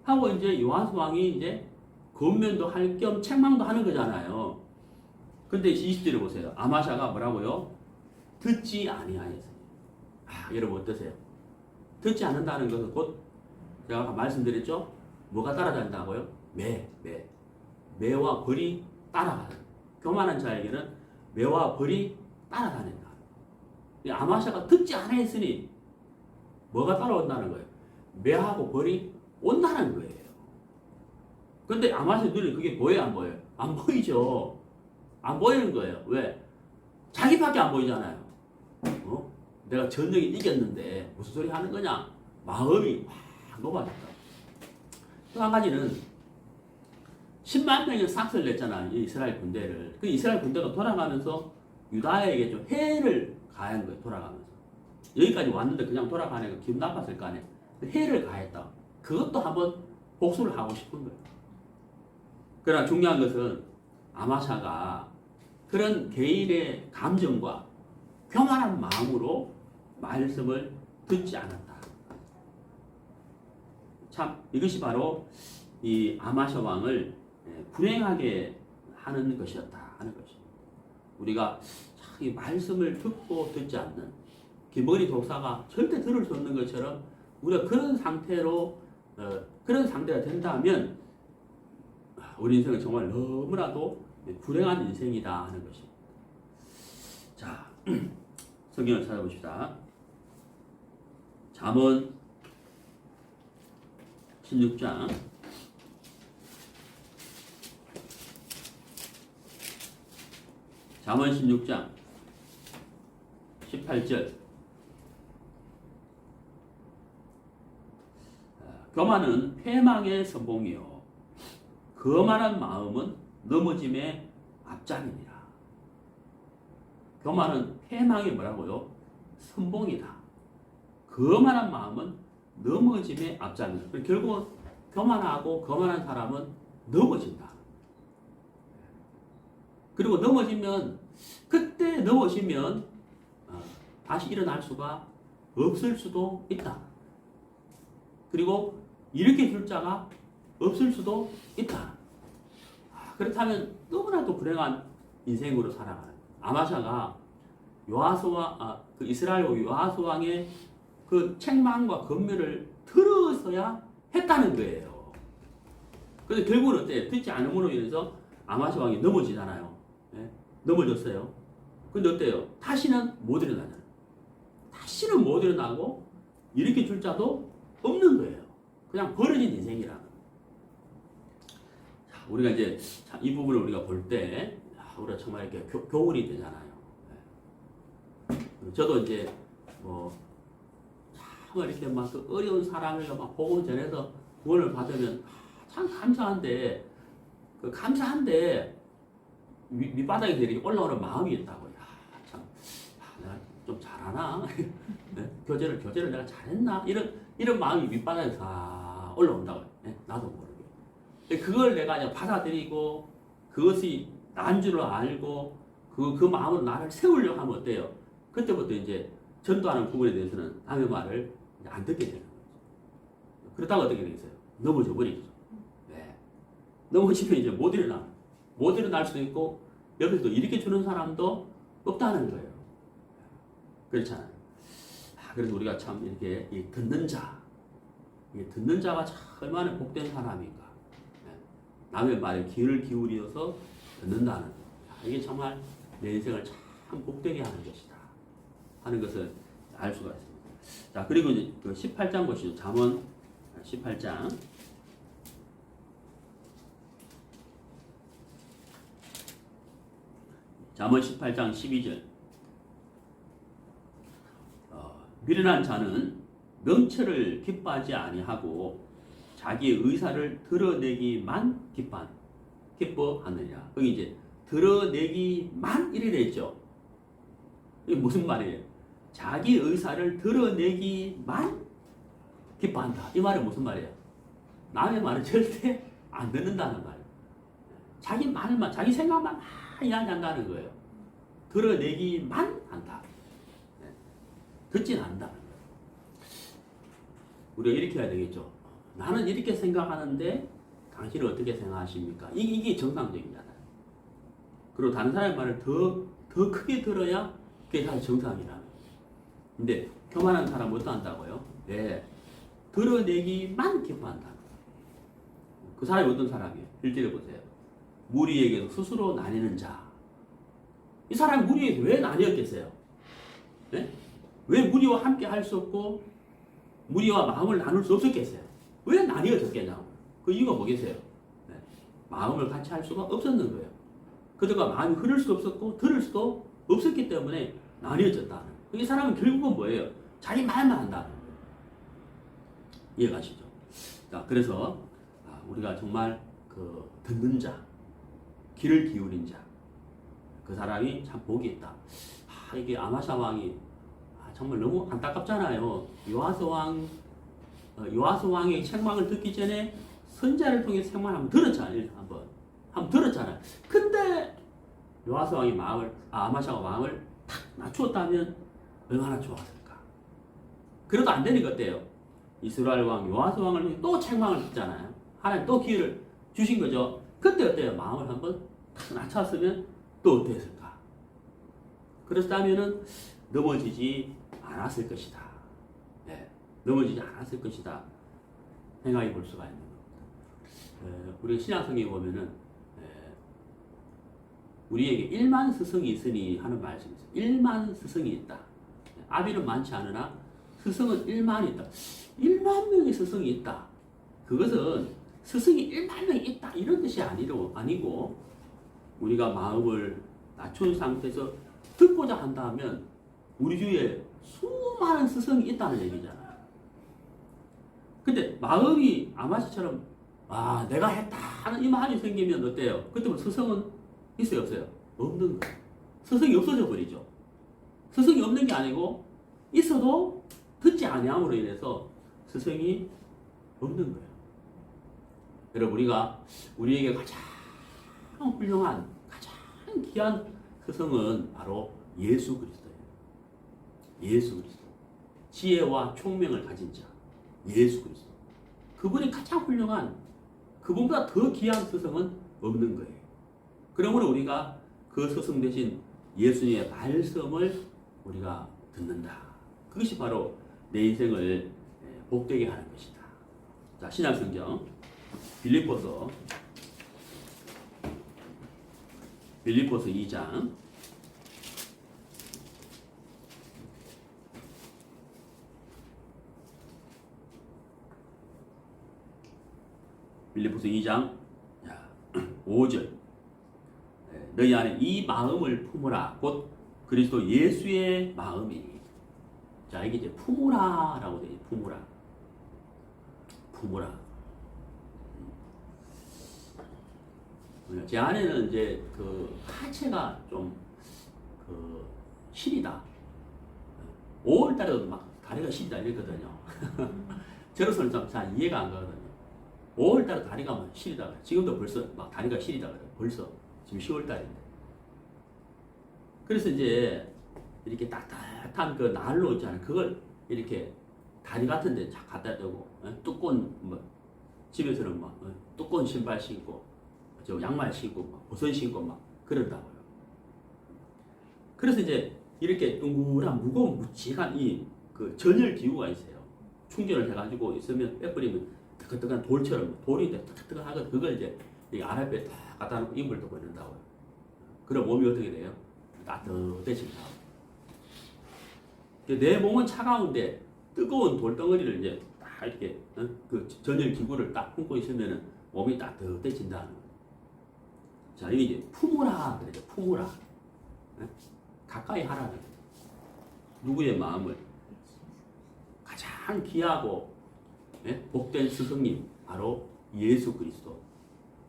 하고 이제 요아스 왕이 이제 권면도 할 겸 책망도 하는 거잖아요. 근데 20절에 보세요. 아마샤가 뭐라고요? 듣지 아니하였어요. 여러분 어떠세요? 듣지 않는다는 것은 곧 제가 아까 말씀드렸죠? 뭐가 따라다닌다고요? 매와 벌이 따라가는. 교만한 자에게는 매와 벌이 따라다닌다. 아마샤가 듣지 않았으니 뭐가 따라온다는 거예요? 매하고 벌이 온다는 거예요. 근데 아마샤 눈에 그게 보여요, 안 보여요? 안 보이죠. 안 보이는 거예요. 왜? 자기밖에 안 보이잖아요. 내가 전쟁에 이겼는데 무슨 소리 하는 거냐? 마음이 확 높아졌다. 또 한 가지는 10만 명이 삭스를 냈잖아. 이 이스라엘 군대를. 그 이스라엘 군대가 돌아가면서 유다에게 좀 해를 가한 거예요. 돌아가면서. 여기까지 왔는데 그냥 돌아가니까 기분 나빴을 거 아니에요. 해를 가했다. 그것도 한번 복수를 하고 싶은 거예요. 그러나 중요한 것은 아마샤가 그런 개인의 감정과 교만한 마음으로 말씀을 듣지 않았다. 참 이것이 바로 이 아마샤 왕을 불행하게 하는 것이었다 하는 것입니다. 우리가 이 말씀을 듣고 듣지 않는 김건희 독사가 절대 들을 수 없는 것처럼 우리가 그런 상태로 그런 상태가 된다면 우리 인생은 정말 너무나도 불행한 인생이다 하는 것입니다. 자, 성경을 찾아봅시다. 잠언 16장 18절. 교만은 패망의 선봉이요 거만한 마음은 넘어짐의 앞장이니라. 교만은 패망이 뭐라고요? 선봉이다. 거만한 마음은 넘어짐의 앞장이다. 결국은 교만하고 거만한 사람은 넘어진다. 그리고 넘어지면 그때 넘어지면 다시 일어날 수가 없을 수도 있다. 그리고 일으켜 줄 자가 없을 수도 있다. 그렇다면 너무나도 불행한 인생으로 살아가는 아마샤가 그 이스라엘 요아스 왕의 그 책망과 권면을 들어서야 했다는 거예요. 그래서 결국은 어때요? 듣지 않음으로 인해서 아마샤 왕이 넘어지잖아요. 네? 넘어졌어요. 근데 어때요? 다시는 못 일어나잖아요. 다시는 못 일어나고 일으켜 줄 자도 없는 거예요. 그냥 벌어진 인생이라는. 자, 우리가 이제 이 부분을 우리가 볼 때 우리가 정말 이렇게 교훈이 되잖아요. 네. 저도 이제 정말 이렇게 막 그 어려운 사람을 막 복음 전해서 구원을 받으면 참 감사한데 그 감사한데 밑바닥에 이렇게 올라오는 마음이 있다고. 내가 좀 잘하나? 네? 교제를 내가 잘했나? 이런 마음이 밑바닥에 다 올라온다고. 네? 나도 모르게. 그걸 내가 이제 받아들이고 그것이 나인 줄 알고 그 마음으로 나를 세우려고 하면 어때요? 그때부터 이제 전도하는 부분에 대해서는 남의 말을 안 듣게 되는 거죠. 그렇다고 어떻게 되겠어요? 넘어져 버리죠. 네. 넘어지면 이제 못 일어날 수도 있고 옆에서 일으켜 주는 사람도 없다는 거예요. 그렇잖아요. 그래서 우리가 참 이렇게 듣는 자가 참 얼마나 복된 사람인가. 남의 말에 귀를 기울여서 듣는다는 것. 이게 정말 내 인생을 참 복되게 하는 것이다 하는 것을 알 수가 있습니다. 자, 그리고 이제 그 18장 보시죠. 잠언 18장. 잠언 18장 12절. 미련한 자는 명철을 기뻐하지 아니하고 자기의 의사를 드러내기만 기뻐하느냐. 여기 이제 드러내기만 이래 되죠. 이게 무슨 말이에요? 자기 의사를 드러내기만 기뻐한다. 이 말은 무슨 말이에요? 남의 말을 절대 안 듣는다는 말이에요. 자기 말만, 자기 생각만 이야기한다는 거예요. 드러내기만 한다. 듣진 않는다는 거예요. 우리가 이렇게 해야 되겠죠. 나는 이렇게 생각하는데 당신은 어떻게 생각하십니까? 이게 정상적이잖아요. 그리고 다른 사람의 말을 더 크게 들어야 그게 다 정상이라는 거예요. 근데 교만한 사람은 어떠한다고요? 네. 드러내기만 기뻐한다. 그 사람이 어떤 사람이에요? 1절에 보세요. 무리에게도 스스로 나뉘는 자. 이 사람이 무리에게 왜 나뉘었겠어요? 네? 왜 무리와 함께 할 수 없고 무리와 마음을 나눌 수 없었겠어요? 왜 나뉘어졌겠냐고. 그 이유가 뭐겠어요? 네. 마음을 같이 할 수가 없었는 거예요. 그들과 마음이 흐를 수도 없었고 들을 수도 없었기 때문에 나뉘어졌다는 거예요. 이 사람은 결국은 뭐예요? 자기 말만 한다는 거예요. 이해가시죠? 자, 그래서 우리가 정말 그 듣는 자, 귀를 기울인 자, 그 사람이 참 복이 있다. 이게 아마샤 왕이 정말 너무 안타깝잖아요. 요아스 왕의 책망을 듣기 전에 선자를 통해 책망을 한번 들었잖아요. 한번 들었잖아요. 근데 요아스 왕이 아마샤가 왕을 탁 낮추었다면 얼마나 좋았을까. 그래도 안 되니까 어때요? 이스라엘 왕 요아스 왕을 또 책망을 했잖아요. 하나님 또 기회를 주신 거죠. 그때 어때요? 마음을 한번 탁 낮췄으면 또 어땠을까? 그렇다면은 넘어지지 않았을 것이다. 네, 넘어지지 않았을 것이다. 생각해 볼 수가 있는 겁니다. 우리 신약성경에 보면은 우리에게 1만 스승이 있으니 하는 말씀이 있어요. 1만 스승이 있다. 아비는 많지 않으나 스승은 1만이 있다. 1만 명의 스승이 있다. 그것은 스승이 1만 명이 있다 이런 뜻이 아니고 우리가 마음을 낮춘 상태에서 듣고자 한다면 우리 주위에 수많은 스승이 있다는 얘기잖아요. 근데 마음이 아마시처럼 내가 했다 하는 이 마음이 생기면 어때요? 그때부터 스승은 있어요 없어요? 없는 거예요. 스승이 없어져 버리죠. 스승이 없는 게 아니고 있어도 듣지 아니함으로 인해서 스승이 없는 거예요. 여러분 우리에게 가장 훌륭한 가장 귀한 스승은 바로 예수 그리스도예요. 예수 그리스도. 지혜와 총명을 가진 자. 예수 그리스도. 그분이 가장 훌륭한 그분보다 더 귀한 스승은 없는 거예요. 그러므로 우리가 그 스승 대신 예수님의 말씀을 우리가 듣는다. 그것이 바로 내 인생을 복되게 하는 것이다. 자, 신약성경 빌립보서 2장 빌립보서 2장 5절 너희 안에 이 마음을 품으라 곧 그리스도 예수의 마음이니. 자, 이게 이제 품으라라고 되어 있어요. 품으라. 제 안에는 이제 그 하체가 좀 시리다. 5월달에도 막 다리가 시리다 이랬거든요. 저로서는 좀 잘 이해가 안 가거든요. 5월달에 다리가 막 시리다. 지금도 벌써 막 다리가 시리다 그래요. 벌써 지금 10월달인데. 그래서 이제 이렇게 따뜻한 그 난로 있잖아요. 그걸 이렇게 다리 같은 데 갖다 대고 두꺼운 집에서는 막 두꺼운 신발 신고 저 양말 신고 막 버선 신고 막 그런다고요. 그래서 이제 이렇게 둥글한 무거운 묵직한 이 그 전열 기구가 있어요. 충전을 해가지고 있으면 빼버리면 뜨끈뜨끈한 돌처럼 돌인데 뜨끈뜨끈하거든. 그걸 이제 이 아랫배에 딱 갖다 놓고 이불 덮고 있는다고요. 그럼 몸이 어떻게 돼요? 따뜻해진다. 내 몸은 차가운데 뜨거운 돌덩어리를 이제 딱 이렇게 그 전열 기구를 딱 품고 있으면 몸이 따뜻해진다는 거예요. 자, 이게 이제 품으라 그래요. 품으라. 가까이 하라는 거예요. 누구의 마음을? 가장 귀하고 복된 스승님 바로 예수 그리스도.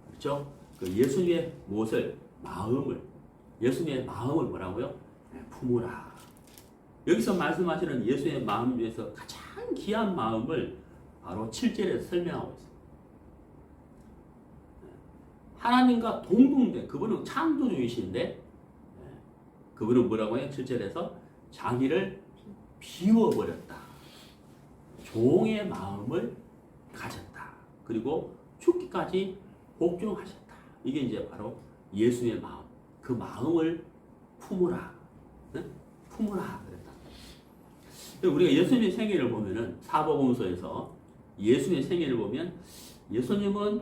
그렇죠? 그 예수님의 무엇을? 마음을. 예수님의 마음을 뭐라고요? 품으라. 여기서 말씀하시는 예수의 마음 중에서 가장 귀한 마음을 바로 7절에서 설명하고 있습니다. 하나님과 동등된 그분은 창조주이신데 그분은 뭐라고 해요? 7절에서 자기를 비워버렸다. 종의 마음을 가졌다. 그리고 죽기까지 복종하셨다. 이게 이제 바로 예수의 마음. 그 마음을 품으라. 품으라 그랬다. 우리가 예수님의 생애를 보면은 사복음서에서 예수님의 생애를 보면 예수님은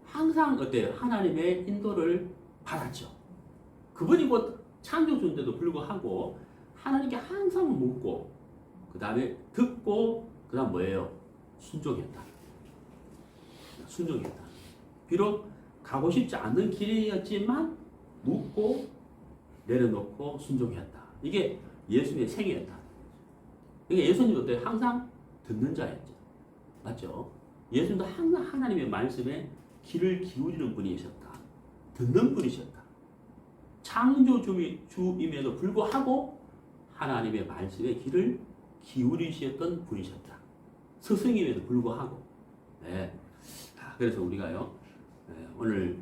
항상 어때요? 하나님의 인도를 받았죠. 그분이 곧 창조주인데도 불구하고 하나님께 항상 묻고 그 다음에 듣고 그 다음 뭐예요? 순종했다. 순종했다. 비록 가고 싶지 않는 길이었지만 묻고 내려놓고 순종했다. 이게 예수님의 생애였다. 그러니까 예수님도 어때요? 항상 듣는 자였죠. 맞죠? 예수님도 항상 하나님의 말씀에 귀를 기울이는 분이셨다. 듣는 분이셨다. 창조주임에도 불구하고 하나님의 말씀에 귀를 기울이셨던 분이셨다. 스승임에도 불구하고. 네. 그래서 우리가요, 오늘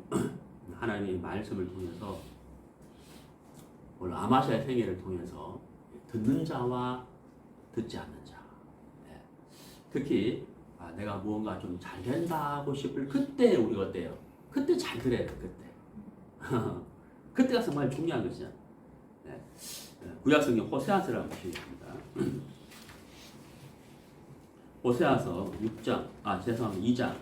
하나님의 말씀을 통해서 오늘 아마샤의 생애를 통해서 듣는 자와 듣지 않는 자, 네. 특히 내가 무언가 좀 잘 된다고 싶을 그때 우리가 어때요? 그때 잘 들어야 돼. 그때 그때가 정말 중요한 것이야. 네. 구약성경 호세아서를 한번 보시겠습니다. 호세아서 6장, 죄송합니다. 2장.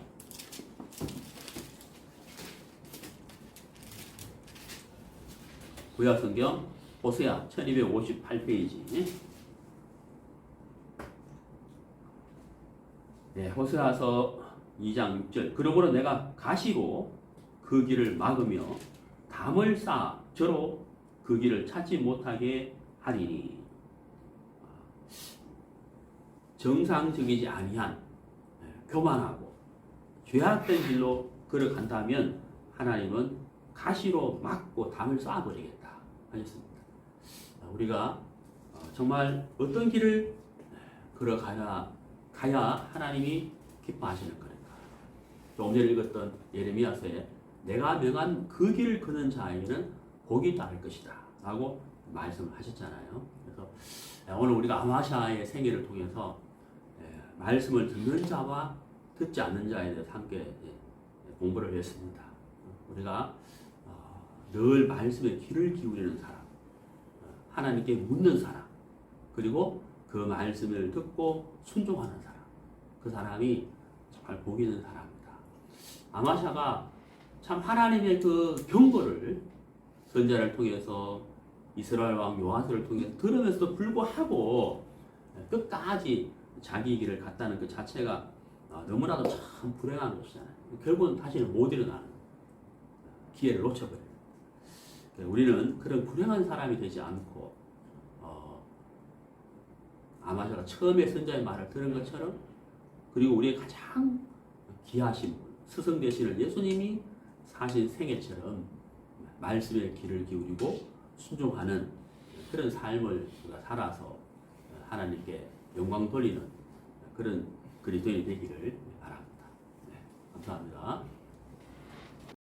구약성경 호세아 1258페이지. 네, 호세아서 2장 6절. 그러므로 내가 가시로 그 길을 막으며 담을 쌓아 저로 그 길을 찾지 못하게 하리니. 정상적이지 아니한 교만하고 죄악된 길로 걸어간다면 하나님은 가시로 막고 담을 쌓아버리겠다 하셨습니다. 우리가 정말 어떤 길을 걸어가야 하나님이 기뻐하시는 것인가. 조금 전에 읽었던 예레미야서에 내가 명한 그 길을 걷는 자에게는 복이 따를 것이다 라고 말씀하셨잖아요. 그래서 오늘 우리가 아마샤의 생애를 통해서 말씀을 듣는 자와 듣지 않는 자에 대해서 함께 공부를 했습니다. 우리가 늘 말씀에 귀를 기울이는 사람, 하나님께 묻는 사람, 그리고 그 말씀을 듣고 순종하는 사람, 그 사람이 정말 복이 있는 사람입니다. 아마샤가 참 하나님의 그 경고를 선지자를 통해서 이스라엘 왕 요아스를 통해서 들으면서도 불구하고 끝까지 자기 길을 갔다는 그 자체가 너무나도 참 불행한 것이잖아요. 결국은 다시는 못 일어나는 기회를 놓쳐버려요. 우리는 그런 불행한 사람이 되지 않고 아마샤가 처음에 선자의 말을 들은 것처럼, 그리고 우리의 가장 귀하신 분, 스승 되시는 예수님이 사신 생애처럼 말씀에 귀를 기울이고 순종하는 그런 삶을 우리가 살아서 하나님께 영광 돌리는 그런 그리스도인이 되기를 바랍니다. 네, 감사합니다.